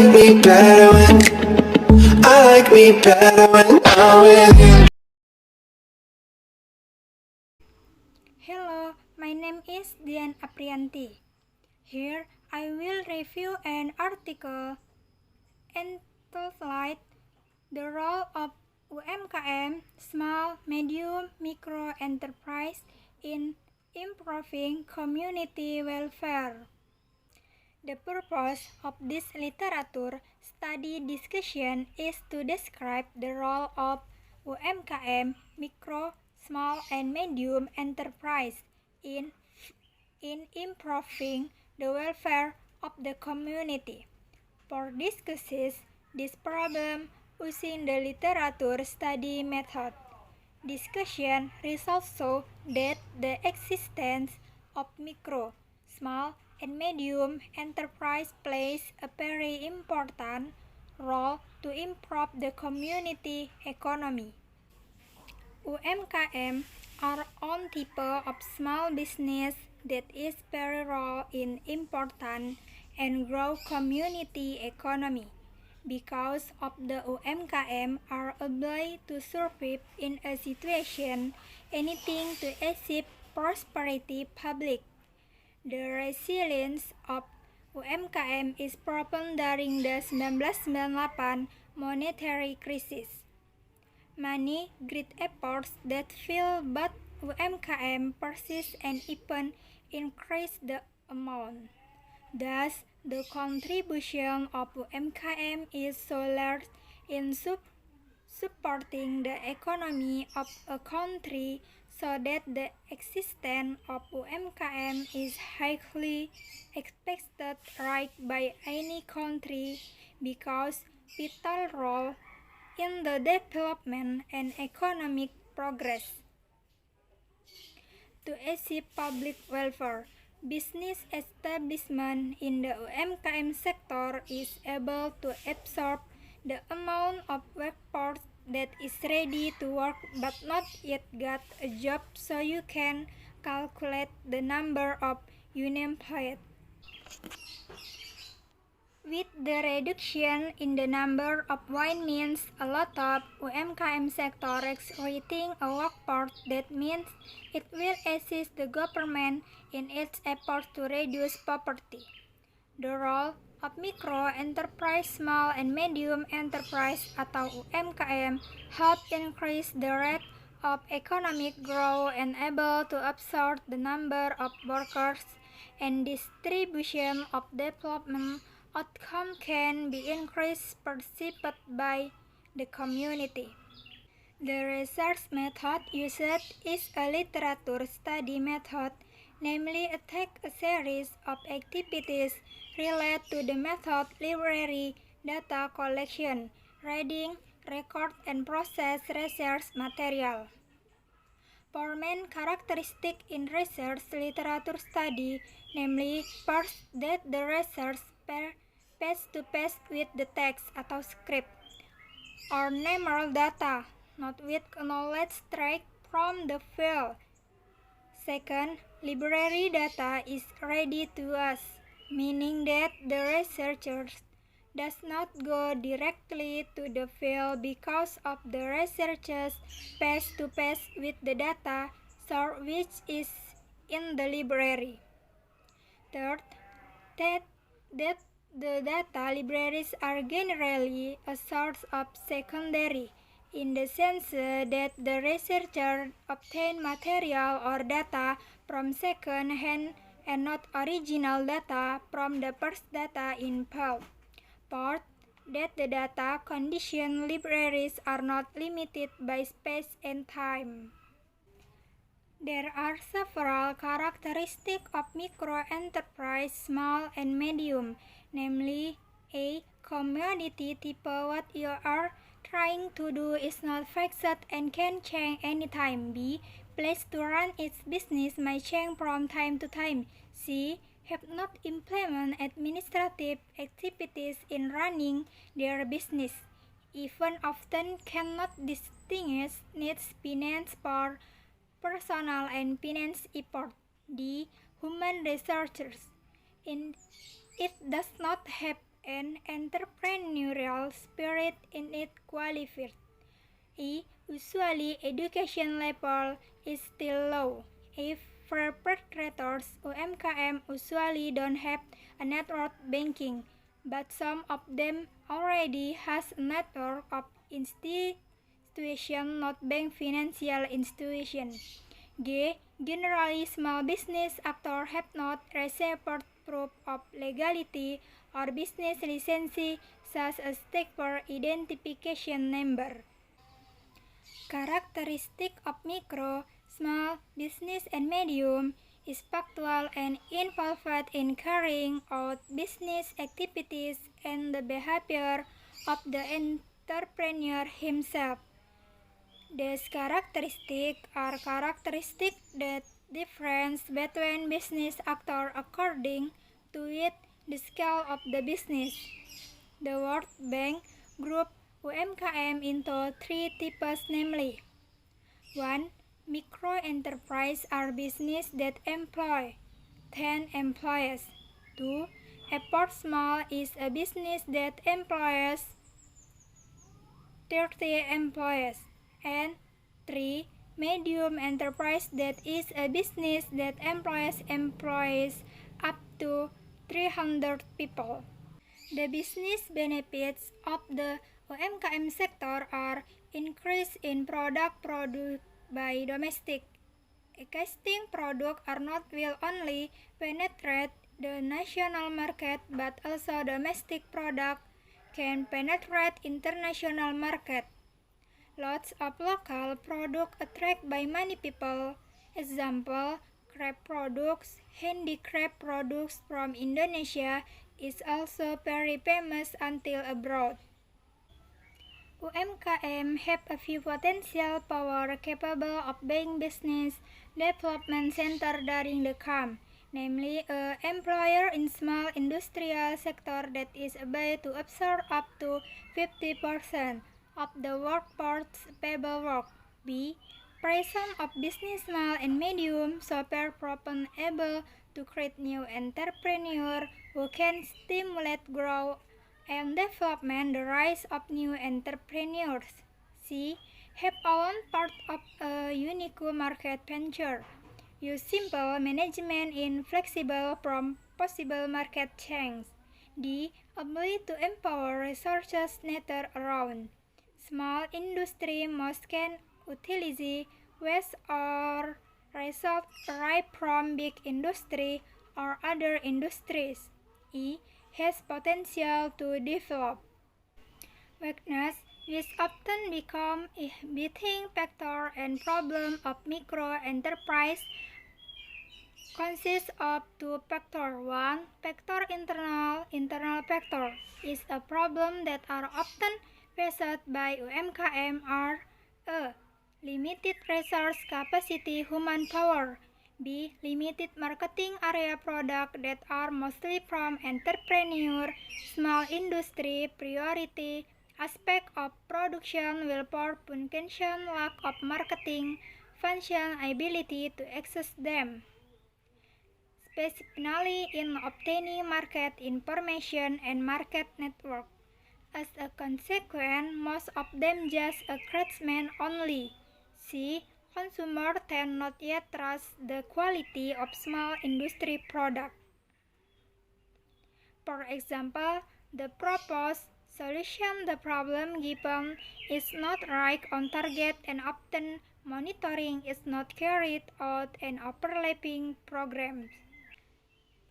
like me better when I'm with you. Hello, my name is Dian Aprianti. Here I will review an article entitled The Role of UMKM, Small, Medium, Micro Enterprise in Improving Community Welfare. The purpose of this literature study discussion is to describe the role of UMKM, micro, small, and medium enterprise in improving the welfare of the community. For discusses this problem using the literature study method, discussion results show that the existence of micro, small, and medium enterprise plays a very important role to improve the community economy. UMKM are one type of small business that is very role in important and grow community economy. Because of the UMKM are able to survive in a situation anything to achieve prosperity public. The resilience of UMKM is proven during the 1998 monetary crisis. Many great efforts that failed, but UMKM persist and even increase the amount. Thus, the contribution of UMKM is so large in supporting the economy of a country, so that the existence of UMKM is highly expected right by any country because vital role in the development and economic progress. To achieve public welfare, business establishment in the UMKM sector is able to absorb the amount of workforce that is ready to work but not yet got a job, so you can calculate the number of unemployed. With the reduction in the number of wine means a lot of UMKM sector recruiting a workforce, that means it will assist the government in its effort to reduce poverty. The role of micro enterprise, small and medium enterprise atau UMKM help increase the rate of economic growth and able to absorb the number of workers, and distribution of development outcome can be increased perceived by the community. The research method used is a literature study method, namely take a series of activities related to the method library, data collection, reading, record, and process research material. For main characteristic in research literature study, namely first that the research face-to-face with the text atau script or numerical data, not with knowledge straight from the field. Second, library data is ready to us, meaning that the researchers does not go directly to the field because of the researchers face-to-face with the data source which is in the library. Third, that the data libraries are generally a source of secondary, in the sense that the researcher obtain material or data from second hand and not original data from the first data in pool. Fourth, that the data condition libraries are not limited by space and time. There are several characteristics of micro enterprise, small and medium, namely A. Commodity type. What you are trying to do is not fixed and can change anytime. B. Place to run its business may change from time to time. C. Have not implement administrative activities in running their business. Even often cannot distinguish needs finance for personal and finance effort. D. Human resources. It does not have and entrepreneurial spirit in it qualified. Usually education level is still low. If perpetrators UMKM usually don't have a network banking, but some of them already has a network of institutions, not bank financial institutions. Generally small business actors have not received proof of legality or business license such as taker identification number. Characteristic of micro, small business and medium is factual and involved in carrying out business activities and the behavior of the entrepreneur himself. These characteristics are characteristics that difference between business actors according to the scale of the business. The World Bank groups UMKM into three types, namely: 1. Microenterprise are businesses that employ 10 employees. 2. Effort Small is a business that employs 30 employees. And 3. Medium enterprise, that is a business that employs up to 300 people. The business benefits of the UMKM sector are increase in product produced by domestic. Existing products are not will only penetrate the national market, but also domestic product can penetrate international market. Lots of local products attract by many people. Example, craft products, handicraft products from Indonesia is also very famous until abroad. UMKM have a few potential power capable of being business development center during the come, namely a employer in small industrial sector that is able to absorb up to 50% of the workforce paperwork. B. Presence of business small and medium super proven able to create new entrepreneurs who can stimulate growth and development, the rise of new entrepreneurs. C. Have owned part of a unique market venture. Use simple management in flexible from possible market change. D. Ability to empower resources netted around. Small industry most can utilize waste or result derived from big industry or other industries. E. Has potential to develop. Weakness, which often become a beating factor and problem of micro enterprise, consists of two factors. One factor, internal factor, is a problem that are often faced by UMKM are a. Limited resource capacity, human power. B. Limited marketing area, product that are mostly from entrepreneur, small industry, priority aspect of production, willpower, function, lack of marketing function, ability to access them. Specifically in obtaining market information and market network. As a consequence, most of them just a craftsman only. C. Consumers tend not yet trust the quality of small industry product. For example, the proposed solution the problem given is not right on target and often monitoring is not carried out and overlapping programs.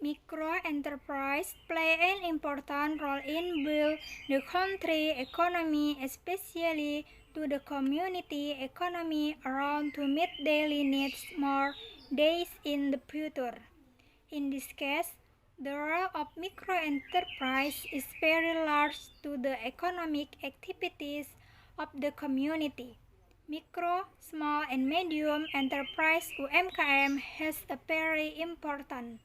Microenterprises play an important role in building the country economy, especially to the community economy around to meet daily needs more days in the future. In this case, the role of microenterprise is very large to the economic activities of the community. Micro, small and medium enterprise UMKM has a very important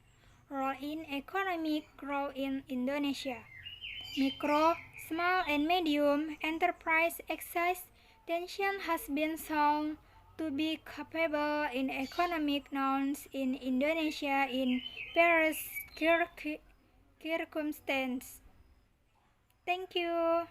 role in economic growth in Indonesia. Micro, small and medium enterprise extension has been shown to be capable in economic nouns in Indonesia in various circumstances. Thank you.